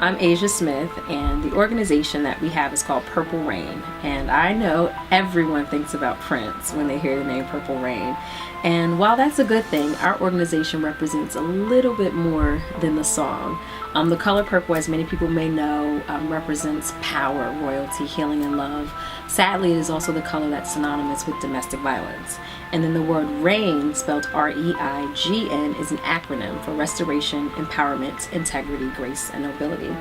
I'm Asia Smith, and the organization that we have is called Purple Rain. And I know everyone thinks about Prince when they hear the name Purple Rain. And while that's a good thing, our organization represents a little bit more than the song. The color purple, as many people may know, represents power, royalty, healing, and love. Sadly, it is also the color that's synonymous with domestic violence. And then the word REIGN, spelled R-E-I-G-N, is an acronym for restoration, empowerment, integrity, grace, and nobility.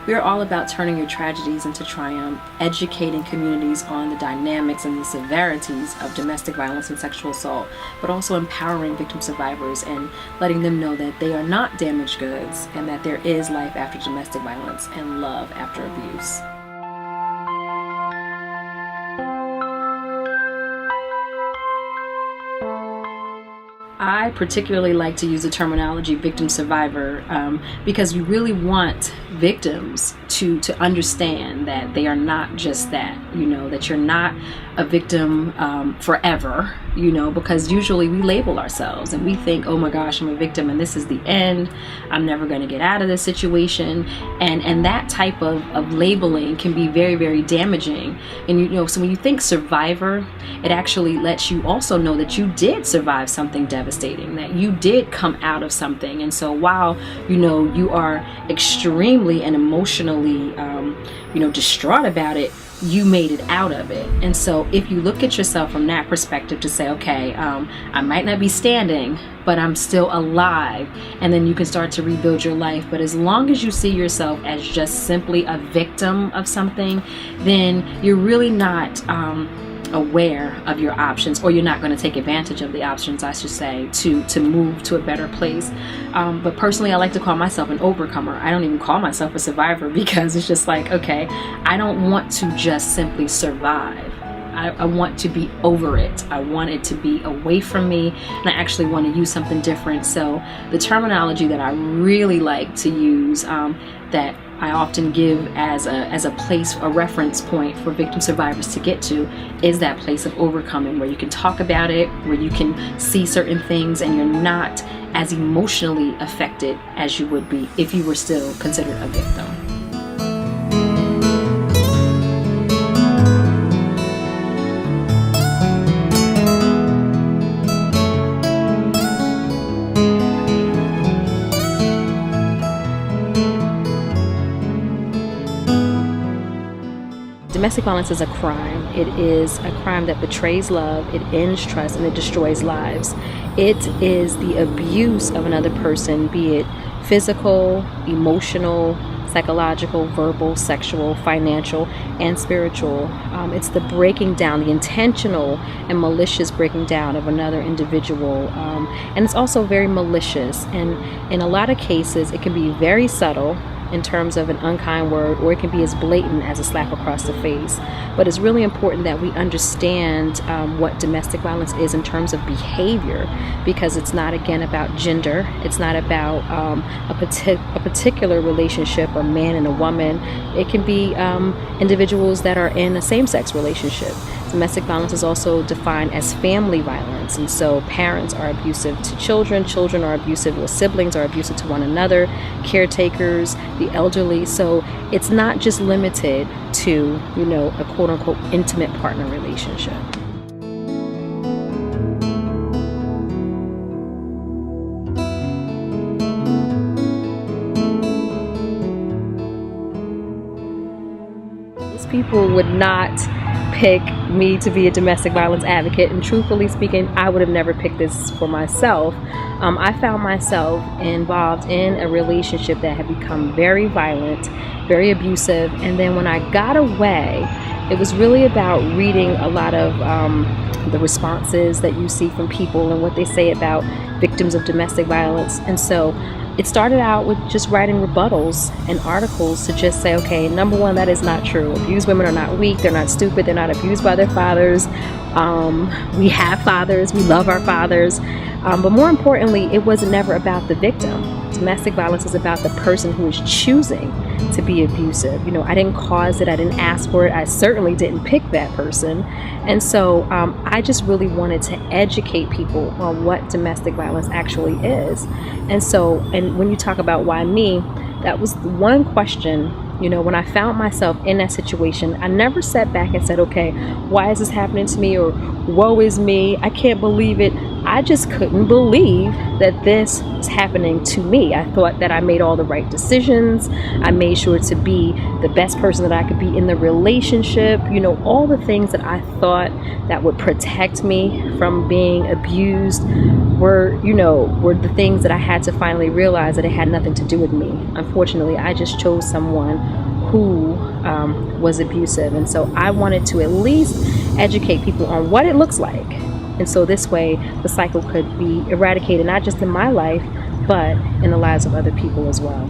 We are all about turning your tragedies into triumph, educating communities on the dynamics and the severities of domestic violence and sexual assault, but also empowering victim survivors and letting them know that they are not damaged goods and that there is life after domestic violence and love after abuse. I particularly like to use the terminology victim survivor because you really want victims to understand that they are not just that, that you're not a victim forever, because usually we label ourselves and we think, oh my gosh, I'm a victim and this is the end. I'm never going to get out of this situation. And that type of labeling can be very, very damaging. And, so when you think survivor, it actually lets you also know that you did survive something devastating, that you did come out of something. And so while, you are extremely and emotionally, distraught about it, you made it out of it. And so if you look at yourself from that perspective to say, okay, I might not be standing, but I'm still alive, and then you can start to rebuild your life. But as long as you see yourself as just simply a victim of something, then you're really not aware of your options, or you're not going to take advantage of the options, I should say, to move to a better place. But personally, I like to call myself an overcomer. I don't even call myself a survivor, because it's just like, okay, I don't want to just simply survive. I want to be over it. I want it to be away from me, and I actually want to use something different. So the terminology that I really like to use, that I often give as a place, a reference point for victim survivors to get to, is that place of overcoming, where you can talk about it, where you can see certain things, and you're not as emotionally affected as you would be if you were still considered a victim. Domestic violence is a crime. It is a crime that betrays love, it ends trust, and it destroys lives. It is the abuse of another person, be it physical, emotional, psychological, verbal, sexual, financial, and spiritual. It's the breaking down, the intentional and malicious breaking down of another individual. And it's also very malicious. And in a lot of cases, it can be very subtle in terms of an unkind word, or it can be as blatant as a slap across the face. But it's really important that we understand what domestic violence is in terms of behavior, because it's not, again, about gender. It's not about a particular relationship, a man and a woman. It can be individuals that are in a same-sex relationship. Domestic violence is also defined as family violence, and so parents are abusive to children, children are abusive, or siblings are abusive to one another, caretakers, the elderly. So it's not just limited to, a quote-unquote intimate partner relationship. Most people would not pick me to be a domestic violence advocate, and truthfully speaking, I would have never picked this for myself. I found myself involved in a relationship that had become very violent, very abusive, and then when I got away, it was really about reading a lot of the responses that you see from people and what they say about victims of domestic violence. And so it started out with just writing rebuttals and articles to just say, okay, number one, that is not true. Abused women are not weak, they're not stupid, they're not abused by their fathers. We have fathers, we love our fathers. But more importantly, it was never about the victim. Domestic violence is about the person who is choosing to be abusive. I didn't cause it, I didn't ask for it, I certainly didn't pick that person. And so I just really wanted to educate people on what domestic violence actually is. And when you talk about why me, that was the one question, when I found myself in that situation. I never sat back and said, okay, why is this happening to me? Or woe is me, I can't believe it. I just couldn't believe that this was happening to me. I thought that I made all the right decisions. I made sure to be the best person that I could be in the relationship. All the things that I thought that would protect me from being abused were the things that I had to finally realize that it had nothing to do with me. Unfortunately, I just chose someone who was abusive. And so I wanted to at least educate people on what it looks like. And so this way the cycle could be eradicated, not just in my life, but in the lives of other people as well.